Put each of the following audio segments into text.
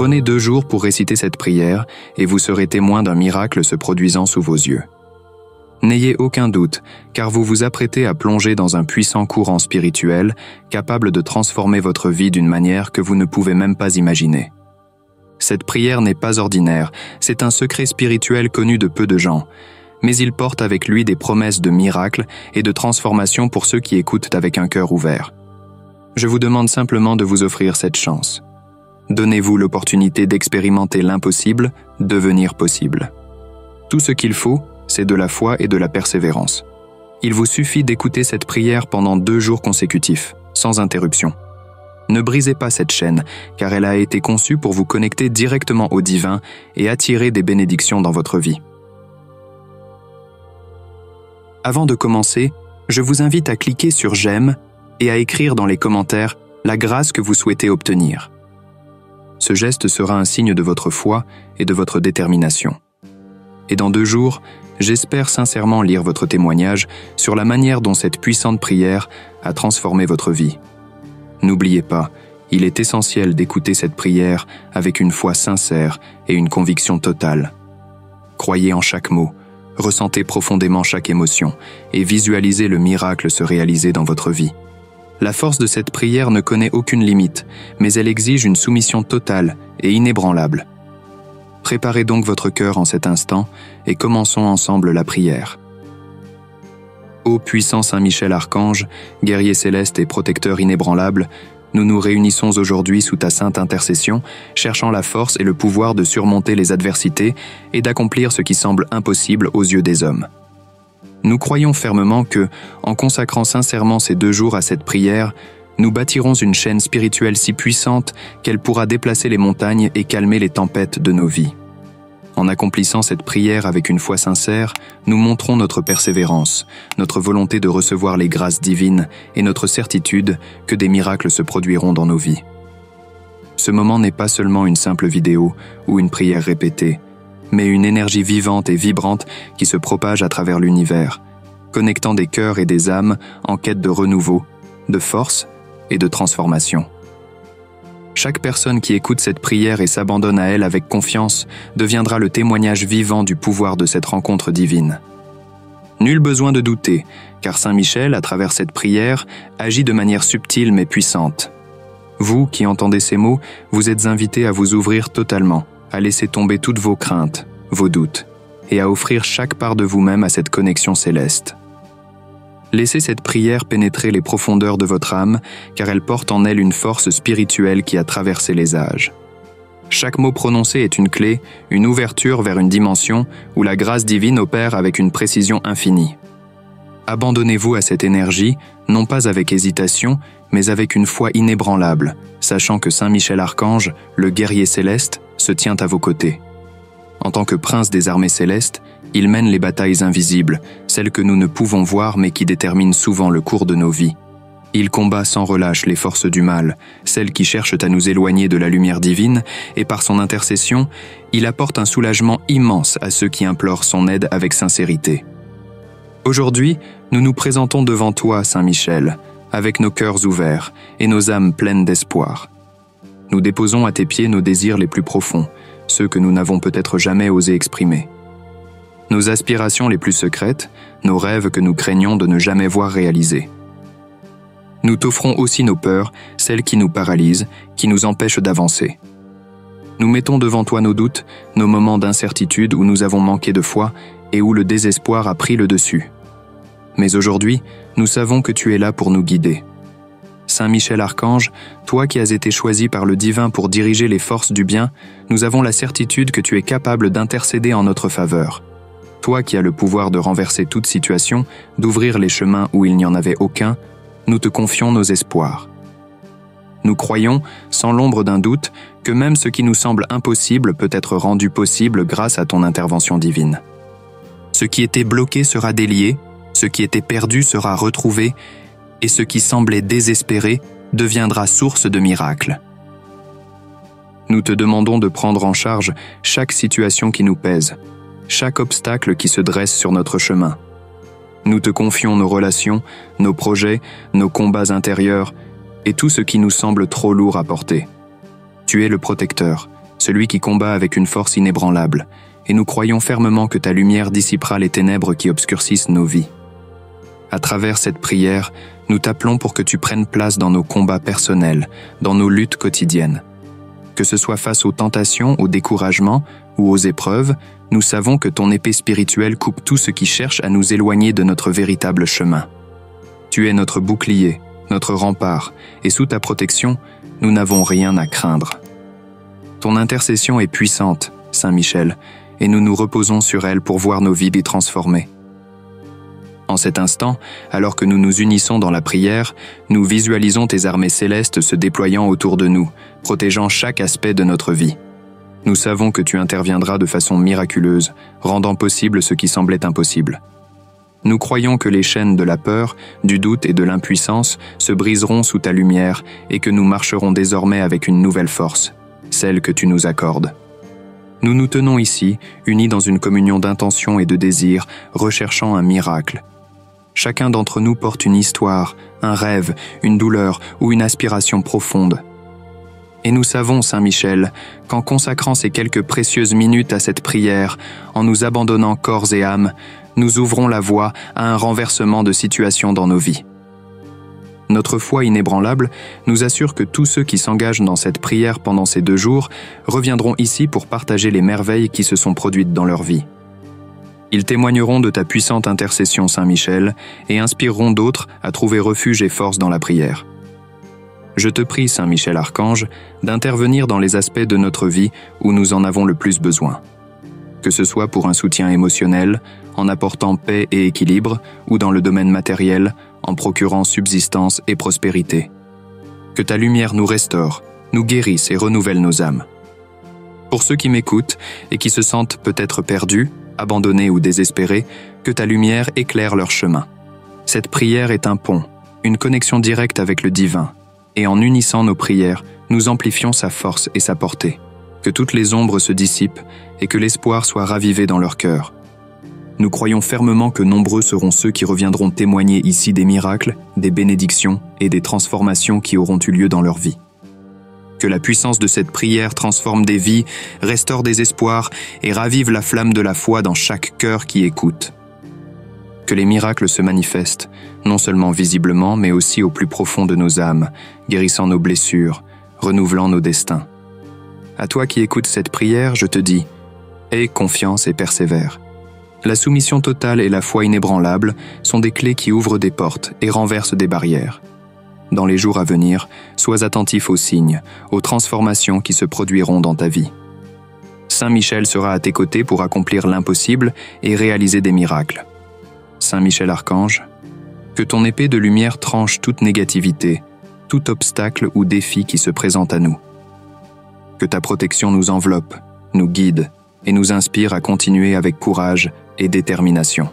Prenez 2 jours pour réciter cette prière et vous serez témoin d'un miracle se produisant sous vos yeux. N'ayez aucun doute, car vous vous apprêtez à plonger dans un puissant courant spirituel capable de transformer votre vie d'une manière que vous ne pouvez même pas imaginer. Cette prière n'est pas ordinaire, c'est un secret spirituel connu de peu de gens, mais il porte avec lui des promesses de miracles et de transformation pour ceux qui écoutent avec un cœur ouvert. Je vous demande simplement de vous offrir cette chance. Donnez-vous l'opportunité d'expérimenter l'impossible devenir possible. Tout ce qu'il faut, c'est de la foi et de la persévérance. Il vous suffit d'écouter cette prière pendant 2 jours consécutifs, sans interruption. Ne brisez pas cette chaîne, car elle a été conçue pour vous connecter directement au divin et attirer des bénédictions dans votre vie. Avant de commencer, je vous invite à cliquer sur « J'aime » et à écrire dans les commentaires la grâce que vous souhaitez obtenir. Ce geste sera un signe de votre foi et de votre détermination. Et dans 2 jours, j'espère sincèrement lire votre témoignage sur la manière dont cette puissante prière a transformé votre vie. N'oubliez pas, il est essentiel d'écouter cette prière avec une foi sincère et une conviction totale. Croyez en chaque mot, ressentez profondément chaque émotion et visualisez le miracle se réaliser dans votre vie. La force de cette prière ne connaît aucune limite, mais elle exige une soumission totale et inébranlable. Préparez donc votre cœur en cet instant et commençons ensemble la prière. Ô puissant Saint Michel Archange, guerrier céleste et protecteur inébranlable, nous nous réunissons aujourd'hui sous ta sainte intercession, cherchant la force et le pouvoir de surmonter les adversités et d'accomplir ce qui semble impossible aux yeux des hommes. Nous croyons fermement que, en consacrant sincèrement ces 2 jours à cette prière, nous bâtirons une chaîne spirituelle si puissante qu'elle pourra déplacer les montagnes et calmer les tempêtes de nos vies. En accomplissant cette prière avec une foi sincère, nous montrons notre persévérance, notre volonté de recevoir les grâces divines et notre certitude que des miracles se produiront dans nos vies. Ce moment n'est pas seulement une simple vidéo ou une prière répétée, mais une énergie vivante et vibrante qui se propage à travers l'univers, connectant des cœurs et des âmes en quête de renouveau, de force et de transformation. Chaque personne qui écoute cette prière et s'abandonne à elle avec confiance deviendra le témoignage vivant du pouvoir de cette rencontre divine. Nul besoin de douter, car Saint Michel, à travers cette prière, agit de manière subtile mais puissante. Vous qui entendez ces mots, vous êtes invités à vous ouvrir totalement, à laisser tomber toutes vos craintes, vos doutes, et à offrir chaque part de vous-même à cette connexion céleste. Laissez cette prière pénétrer les profondeurs de votre âme, car elle porte en elle une force spirituelle qui a traversé les âges. Chaque mot prononcé est une clé, une ouverture vers une dimension où la grâce divine opère avec une précision infinie. Abandonnez-vous à cette énergie, non pas avec hésitation, mais avec une foi inébranlable, sachant que Saint Michel Archange, le guerrier céleste, se tient à vos côtés. En tant que prince des armées célestes, il mène les batailles invisibles, celles que nous ne pouvons voir mais qui déterminent souvent le cours de nos vies. Il combat sans relâche les forces du mal, celles qui cherchent à nous éloigner de la lumière divine, et par son intercession, il apporte un soulagement immense à ceux qui implorent son aide avec sincérité. Aujourd'hui, nous nous présentons devant toi, Saint Michel, avec nos cœurs ouverts et nos âmes pleines d'espoir. Nous déposons à tes pieds nos désirs les plus profonds, ceux que nous n'avons peut-être jamais osé exprimer. Nos aspirations les plus secrètes, nos rêves que nous craignons de ne jamais voir réalisés. Nous t'offrons aussi nos peurs, celles qui nous paralysent, qui nous empêchent d'avancer. Nous mettons devant toi nos doutes, nos moments d'incertitude où nous avons manqué de foi et où le désespoir a pris le dessus. Mais aujourd'hui, nous savons que tu es là pour nous guider. Saint Michel Archange, toi qui as été choisi par le divin pour diriger les forces du bien, nous avons la certitude que tu es capable d'intercéder en notre faveur. Toi qui as le pouvoir de renverser toute situation, d'ouvrir les chemins où il n'y en avait aucun, nous te confions nos espoirs. Nous croyons, sans l'ombre d'un doute, que même ce qui nous semble impossible peut être rendu possible grâce à ton intervention divine. Ce qui était bloqué sera délié, ce qui était perdu sera retrouvé, et ce qui semblait désespéré deviendra source de miracles. Nous te demandons de prendre en charge chaque situation qui nous pèse, chaque obstacle qui se dresse sur notre chemin. Nous te confions nos relations, nos projets, nos combats intérieurs et tout ce qui nous semble trop lourd à porter. Tu es le protecteur, celui qui combat avec une force inébranlable, et nous croyons fermement que ta lumière dissipera les ténèbres qui obscurcissent nos vies. À travers cette prière, nous t'appelons pour que tu prennes place dans nos combats personnels, dans nos luttes quotidiennes. Que ce soit face aux tentations, au découragement ou aux épreuves, nous savons que ton épée spirituelle coupe tout ce qui cherche à nous éloigner de notre véritable chemin. Tu es notre bouclier, notre rempart, et sous ta protection, nous n'avons rien à craindre. Ton intercession est puissante, Saint Michel, et nous nous reposons sur elle pour voir nos vies transformées. En cet instant, alors que nous nous unissons dans la prière, nous visualisons tes armées célestes se déployant autour de nous, protégeant chaque aspect de notre vie. Nous savons que tu interviendras de façon miraculeuse, rendant possible ce qui semblait impossible. Nous croyons que les chaînes de la peur, du doute et de l'impuissance se briseront sous ta lumière et que nous marcherons désormais avec une nouvelle force, celle que tu nous accordes. Nous nous tenons ici, unis dans une communion d'intention et de désir, recherchant un miracle. Chacun d'entre nous porte une histoire, un rêve, une douleur ou une aspiration profonde. Et nous savons, Saint Michel, qu'en consacrant ces quelques précieuses minutes à cette prière, en nous abandonnant corps et âme, nous ouvrons la voie à un renversement de situation dans nos vies. Notre foi inébranlable nous assure que tous ceux qui s'engagent dans cette prière pendant ces 2 jours reviendront ici pour partager les merveilles qui se sont produites dans leur vie. Ils témoigneront de ta puissante intercession, Saint Michel, et inspireront d'autres à trouver refuge et force dans la prière. Je te prie, Saint Michel Archange, d'intervenir dans les aspects de notre vie où nous en avons le plus besoin. Que ce soit pour un soutien émotionnel, en apportant paix et équilibre, ou dans le domaine matériel, en procurant subsistance et prospérité. Que ta lumière nous restaure, nous guérisse et renouvelle nos âmes. Pour ceux qui m'écoutent et qui se sentent peut-être perdus, abandonnés ou désespérés, que ta lumière éclaire leur chemin. Cette prière est un pont, une connexion directe avec le divin, et en unissant nos prières, nous amplifions sa force et sa portée. Que toutes les ombres se dissipent et que l'espoir soit ravivé dans leur cœur. Nous croyons fermement que nombreux seront ceux qui reviendront témoigner ici des miracles, des bénédictions et des transformations qui auront eu lieu dans leur vie. Que la puissance de cette prière transforme des vies, restaure des espoirs et ravive la flamme de la foi dans chaque cœur qui écoute. Que les miracles se manifestent, non seulement visiblement, mais aussi au plus profond de nos âmes, guérissant nos blessures, renouvelant nos destins. À toi qui écoutes cette prière, je te dis, aie confiance et persévère. La soumission totale et la foi inébranlable sont des clés qui ouvrent des portes et renversent des barrières. Dans les jours à venir, sois attentif aux signes, aux transformations qui se produiront dans ta vie. Saint Michel sera à tes côtés pour accomplir l'impossible et réaliser des miracles. Saint Michel Archange, que ton épée de lumière tranche toute négativité, tout obstacle ou défi qui se présente à nous. Que ta protection nous enveloppe, nous guide et nous inspire à continuer avec courage et détermination.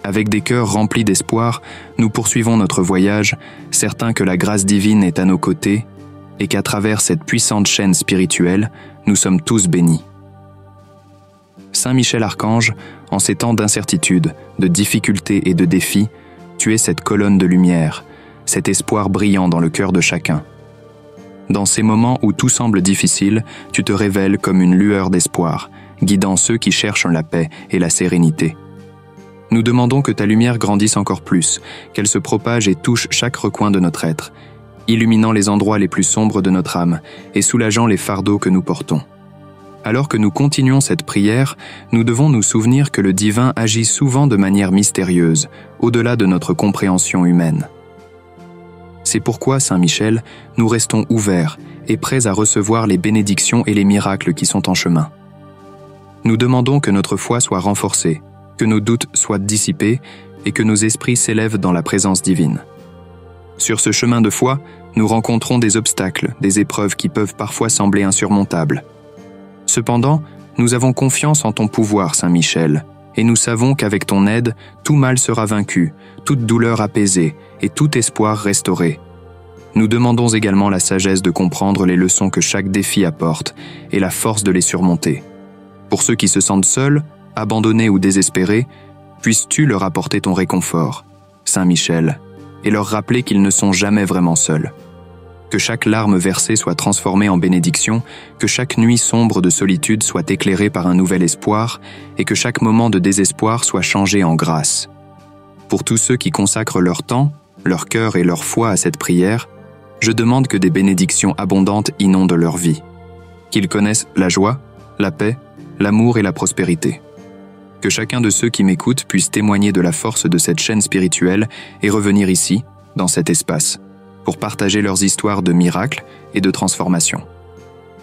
Avec des cœurs remplis d'espoir, nous poursuivons notre voyage, certains que la grâce divine est à nos côtés et qu'à travers cette puissante chaîne spirituelle, nous sommes tous bénis. Saint Michel Archange, en ces temps d'incertitude, de difficultés et de défis, tu es cette colonne de lumière, cet espoir brillant dans le cœur de chacun. Dans ces moments où tout semble difficile, tu te révèles comme une lueur d'espoir, guidant ceux qui cherchent la paix et la sérénité. Nous demandons que ta lumière grandisse encore plus, qu'elle se propage et touche chaque recoin de notre être, illuminant les endroits les plus sombres de notre âme et soulageant les fardeaux que nous portons. Alors que nous continuons cette prière, nous devons nous souvenir que le divin agit souvent de manière mystérieuse, au-delà de notre compréhension humaine. C'est pourquoi, Saint Michel, nous restons ouverts et prêts à recevoir les bénédictions et les miracles qui sont en chemin. Nous demandons que notre foi soit renforcée, que nos doutes soient dissipés et que nos esprits s'élèvent dans la présence divine. Sur ce chemin de foi, nous rencontrons des obstacles, des épreuves qui peuvent parfois sembler insurmontables. Cependant, nous avons confiance en ton pouvoir, Saint Michel, et nous savons qu'avec ton aide, tout mal sera vaincu, toute douleur apaisée et tout espoir restauré. Nous demandons également la sagesse de comprendre les leçons que chaque défi apporte et la force de les surmonter. Pour ceux qui se sentent seuls, abandonnés ou désespérés, puisses-tu leur apporter ton réconfort, Saint Michel, et leur rappeler qu'ils ne sont jamais vraiment seuls. Que chaque larme versée soit transformée en bénédiction, que chaque nuit sombre de solitude soit éclairée par un nouvel espoir, et que chaque moment de désespoir soit changé en grâce. Pour tous ceux qui consacrent leur temps, leur cœur et leur foi à cette prière, je demande que des bénédictions abondantes inondent leur vie. Qu'ils connaissent la joie, la paix, l'amour et la prospérité. Que chacun de ceux qui m'écoutent puisse témoigner de la force de cette chaîne spirituelle et revenir ici, dans cet espace, pour partager leurs histoires de miracles et de transformation.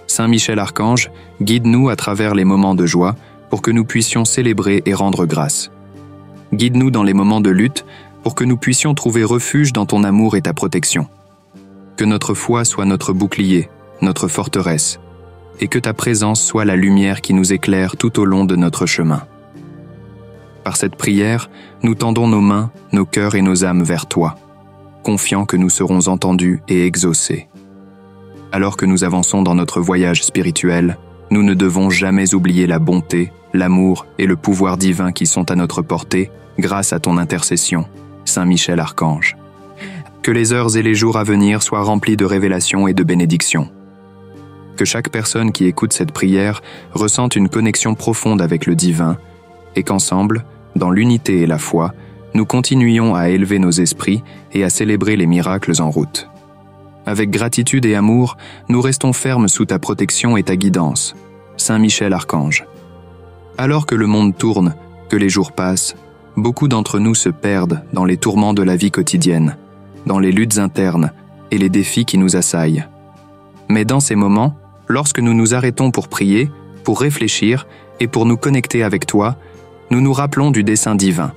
Saint Michel Archange, guide-nous à travers les moments de joie pour que nous puissions célébrer et rendre grâce. Guide-nous dans les moments de lutte pour que nous puissions trouver refuge dans ton amour et ta protection. Que notre foi soit notre bouclier, notre forteresse, et que ta présence soit la lumière qui nous éclaire tout au long de notre chemin. Par cette prière, nous tendons nos mains, nos cœurs et nos âmes vers toi, confiants que nous serons entendus et exaucés. Alors que nous avançons dans notre voyage spirituel, nous ne devons jamais oublier la bonté, l'amour et le pouvoir divin qui sont à notre portée grâce à ton intercession, Saint Michel Archange. Que les heures et les jours à venir soient remplis de révélations et de bénédictions. Que chaque personne qui écoute cette prière ressente une connexion profonde avec le divin et qu'ensemble, dans l'unité et la foi, nous continuions à élever nos esprits et à célébrer les miracles en route. Avec gratitude et amour, nous restons fermes sous ta protection et ta guidance, Saint Michel Archange. Alors que le monde tourne, que les jours passent, beaucoup d'entre nous se perdent dans les tourments de la vie quotidienne, dans les luttes internes et les défis qui nous assaillent. Mais dans ces moments, lorsque nous nous arrêtons pour prier, pour réfléchir et pour nous connecter avec toi, nous nous rappelons du dessein divin.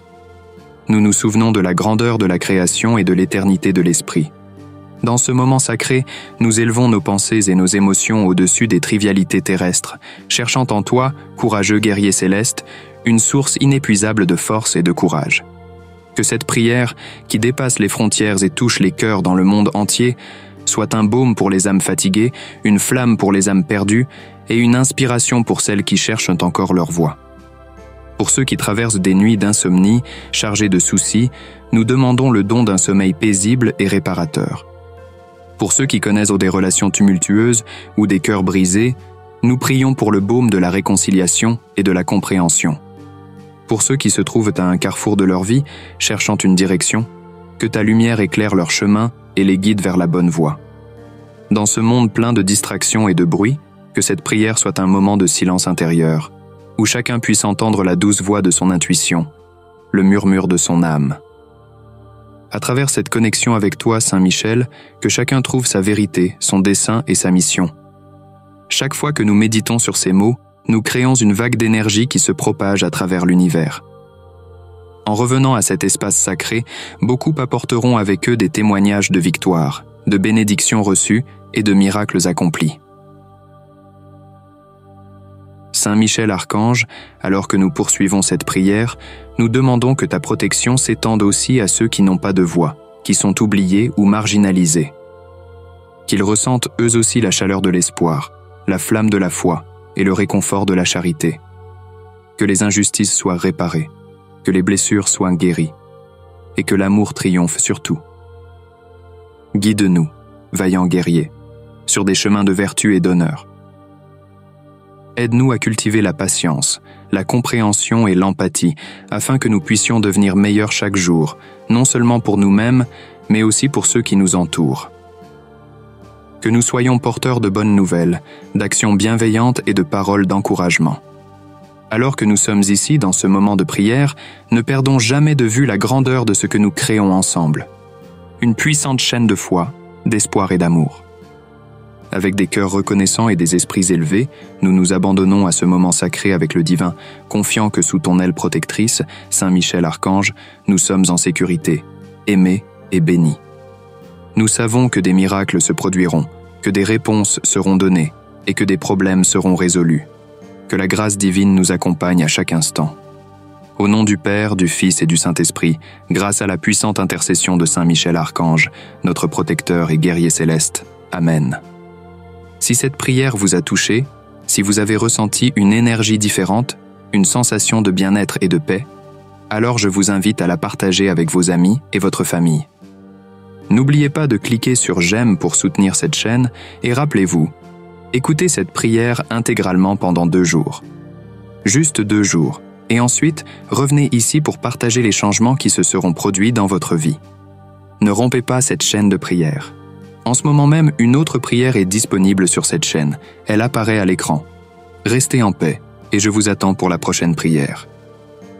Nous nous souvenons de la grandeur de la création et de l'éternité de l'esprit. Dans ce moment sacré, nous élevons nos pensées et nos émotions au-dessus des trivialités terrestres, cherchant en toi, courageux guerrier céleste, une source inépuisable de force et de courage. Que cette prière, qui dépasse les frontières et touche les cœurs dans le monde entier, soit un baume pour les âmes fatiguées, une flamme pour les âmes perdues et une inspiration pour celles qui cherchent encore leur voie. Pour ceux qui traversent des nuits d'insomnie, chargées de soucis, nous demandons le don d'un sommeil paisible et réparateur. Pour ceux qui connaissent des relations tumultueuses ou des cœurs brisés, nous prions pour le baume de la réconciliation et de la compréhension. Pour ceux qui se trouvent à un carrefour de leur vie, cherchant une direction, que ta lumière éclaire leur chemin et les guide vers la bonne voie. Dans ce monde plein de distractions et de bruit, que cette prière soit un moment de silence intérieur, où chacun puisse entendre la douce voix de son intuition, le murmure de son âme. À travers cette connexion avec toi, Saint Michel, que chacun trouve sa vérité, son dessein et sa mission. Chaque fois que nous méditons sur ces mots, nous créons une vague d'énergie qui se propage à travers l'univers. En revenant à cet espace sacré, beaucoup apporteront avec eux des témoignages de victoire, de bénédictions reçues et de miracles accomplis. Saint Michel Archange, alors que nous poursuivons cette prière, nous demandons que ta protection s'étende aussi à ceux qui n'ont pas de voix, qui sont oubliés ou marginalisés. Qu'ils ressentent eux aussi la chaleur de l'espoir, la flamme de la foi et le réconfort de la charité. Que les injustices soient réparées, que les blessures soient guéries, et que l'amour triomphe surtout. Guide-nous, vaillants guerriers, sur des chemins de vertu et d'honneur. Aide-nous à cultiver la patience, la compréhension et l'empathie, afin que nous puissions devenir meilleurs chaque jour, non seulement pour nous-mêmes, mais aussi pour ceux qui nous entourent. Que nous soyons porteurs de bonnes nouvelles, d'actions bienveillantes et de paroles d'encouragement. Alors que nous sommes ici dans ce moment de prière, ne perdons jamais de vue la grandeur de ce que nous créons ensemble. Une puissante chaîne de foi, d'espoir et d'amour. Avec des cœurs reconnaissants et des esprits élevés, nous nous abandonnons à ce moment sacré avec le divin, confiants que sous ton aile protectrice, Saint Michel Archange, nous sommes en sécurité, aimés et bénis. Nous savons que des miracles se produiront, que des réponses seront données et que des problèmes seront résolus. Que la grâce divine nous accompagne à chaque instant. Au nom du Père, du Fils et du Saint-Esprit, grâce à la puissante intercession de Saint Michel Archange, notre protecteur et guerrier céleste. Amen. Si cette prière vous a touché, si vous avez ressenti une énergie différente, une sensation de bien-être et de paix, alors je vous invite à la partager avec vos amis et votre famille. N'oubliez pas de cliquer sur j'aime pour soutenir cette chaîne et rappelez-vous, écoutez cette prière intégralement pendant 2 jours. Juste 2 jours, et ensuite revenez ici pour partager les changements qui se seront produits dans votre vie. Ne rompez pas cette chaîne de prière. En ce moment même, une autre prière est disponible sur cette chaîne. Elle apparaît à l'écran. Restez en paix et je vous attends pour la prochaine prière.